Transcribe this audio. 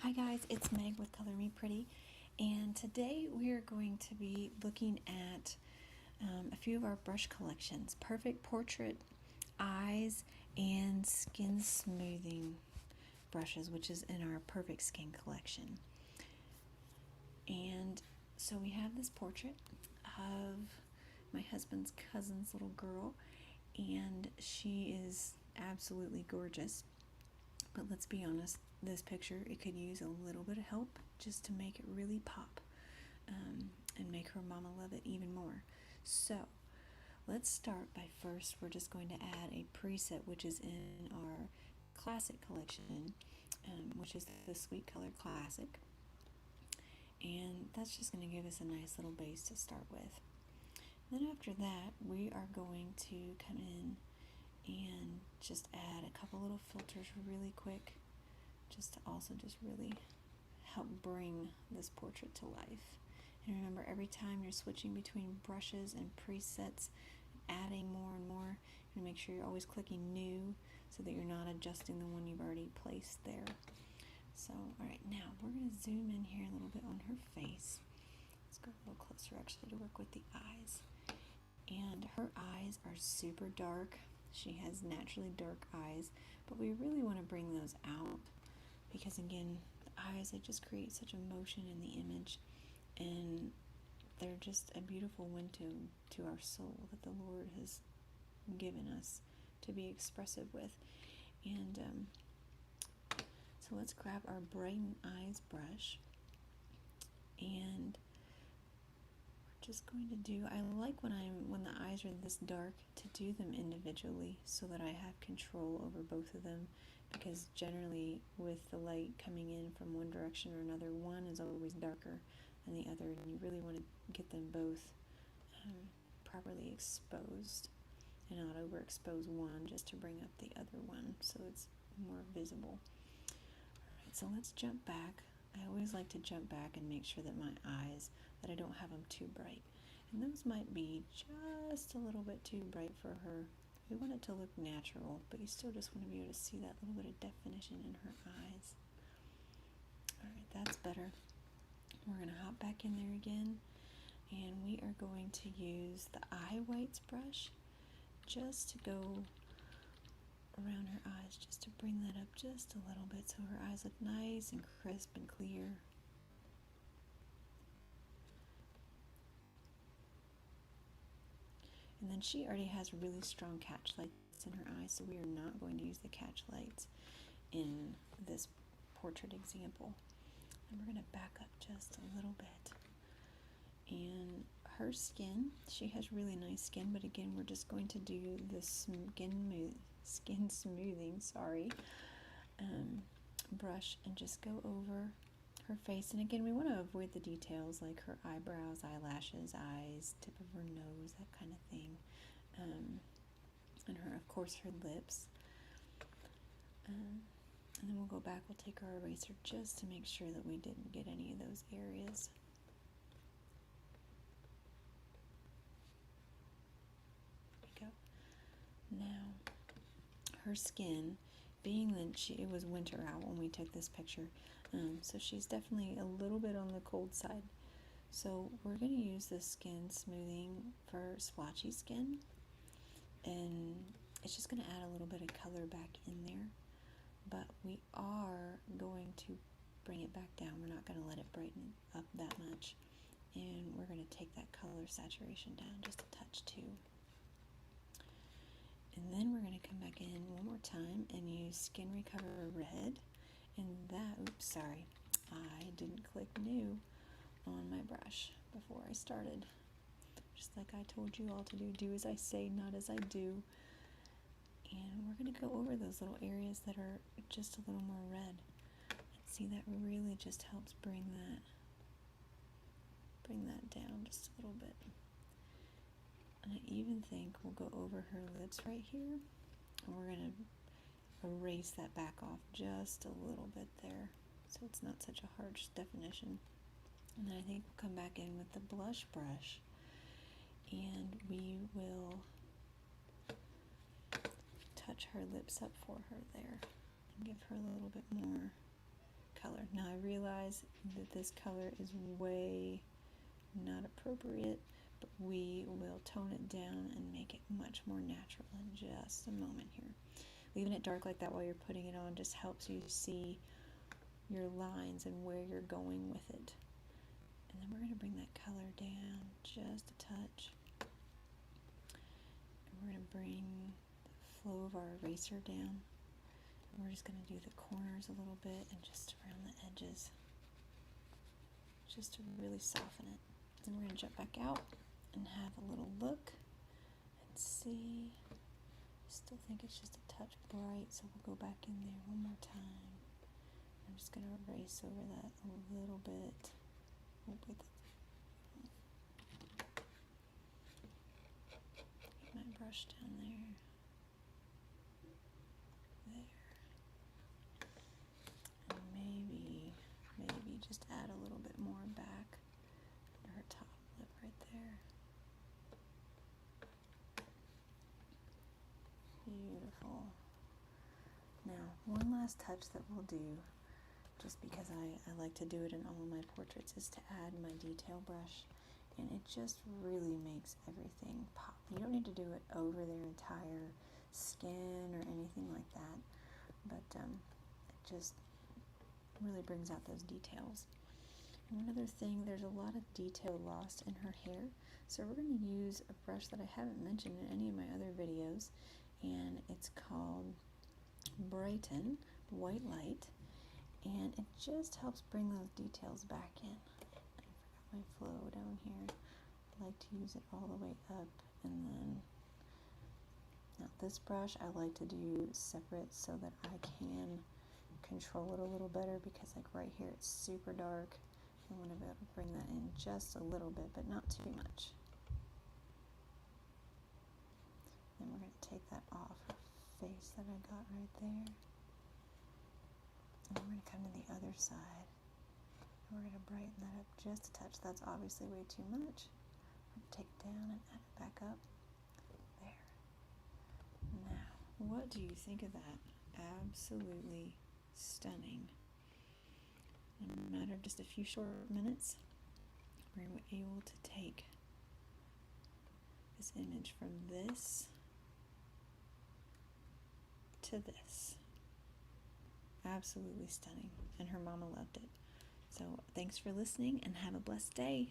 Hi guys, it's Meg with Color Me Pretty, and today we are going to be looking at a few of our brush collections: Perfect Portrait, Eyes, and Skin Smoothing brushes, which is in our Perfect Skin collection. And so we have this portrait of my husband's cousin's little girl, and she is absolutely gorgeous. But let's be honest, this picture, it could use a little bit of help just to make it really pop and make her mama love it even more. So let's start by first, we're just going to add a preset which is in our classic collection, which is the Sweet Color Classic. And that's just going to give us a nice little base to start with. Then after that, we are going to come in and just add a couple little filters really quick, just to also just really help bring this portrait to life. And remember, every time you're switching between brushes and presets, adding more and more, and make sure you're always clicking new so that you're not adjusting the one you've already placed there. So, alright, now we're going to zoom in here a little bit on her face. Let's go a little closer actually to work with the eyes. And her eyes are super dark. She has naturally dark eyes, but we really want to bring those out because, again, the eyes, they just create such emotion in the image, and they're just a beautiful window to our soul that the Lord has given us to be expressive with. And so let's grab our Brighten Eyes brush, and just going to do, I like when the eyes are this dark to do them individually so that I have control over both of them, because generally with the light coming in from one direction or another, one is always darker than the other, and you really want to get them both properly exposed and not overexpose one just to bring up the other one so it's more visible. Alright, so let's jump back. I always like to jump back and make sure that my eyes, that I don't have them too bright. And those might be just a little bit too bright for her. We want it to look natural, but you still just want to be able to see that little bit of definition in her eyes. Alright, that's better. We're going to hop back in there again, and we are going to use the eye whites brush just to go around her eyes, just to bring that up just a little bit so her eyes look nice and crisp and clear. And then she already has really strong catch lights in her eyes, so we are not going to use the catch lights in this portrait example. And we're going to back up just a little bit. And her skin, she has really nice skin, but again, we're just going to do the skin smoothing, brush, and just go over her face. And again, we want to avoid the details like her eyebrows, eyelashes, eyes, tip of her nose, that kind of thing, and her, of course, her lips. And then we'll go back, we'll take our eraser just to make sure that we didn't get any of those areas. There we go. Now, her skin, being that it was winter out when we took this picture, so she's definitely a little bit on the cold side. So we're going to use this skin smoothing for splotchy skin, and it's just going to add a little bit of color back in there, but we are going to bring it back down. We're not going to let it brighten up that much, and we're going to take that color saturation down just a touch too. And then we're going to come back in one more time and use Skin Recover Red. And that, oops, sorry, I didn't click new on my brush before I started. Just like I told you all to do as I say, not as I do. And we're going to go over those little areas that are just a little more red. And see, that really just helps bring that down just a little bit. And I even think we'll go over her lips right here, and we're going to erase that back off just a little bit there so it's not such a harsh definition. And then I think we'll come back in with the blush brush, and we will touch her lips up for her there and give her a little bit more color. Now I realize that this color is way not appropriate, but we will tone it down and make it much more natural in just a moment here. Leaving it dark like that while you're putting it on just helps you see your lines and where you're going with it. And then we're going to bring that color down just a touch. And we're going to bring the flow of our eraser down. And we're just going to do the corners a little bit and just around the edges, just to really soften it. Then we're going to jump back out and have a little look and see. I still think it's just a touch bright, so we'll go back in there one more time. I'm just going to erase over that a little bit. Get my brush down there. And maybe just add a little bit more back to her top lip right there. Beautiful. Now, one last touch that we'll do, just because I like to do it in all of my portraits, is to add my detail brush, and it just really makes everything pop. You don't need to do it over their entire skin or anything like that, but it just really brings out those details. And one other thing, there's a lot of detail lost in her hair, so we're going to use a brush that I haven't mentioned in any of my other videos, and it's called Brighten White Light, and it just helps bring those details back in. I forgot my flow down here. I like to use it all the way up, and then now this brush I like to do separate so that I can control it a little better, because like right here it's super dark. I want to be able to bring that in just a little bit, but not too much. Then we're going to take that off her face that I got right there. And we're going to come to the other side. And we're going to brighten that up just a touch. That's obviously way too much. We're going to take it down and add it back up. There. Now, what do you think of that? Absolutely stunning. In a matter of just a few short minutes, we're able to take this image from this to this. Absolutely stunning, and her mama loved it. So thanks for listening, and have a blessed day.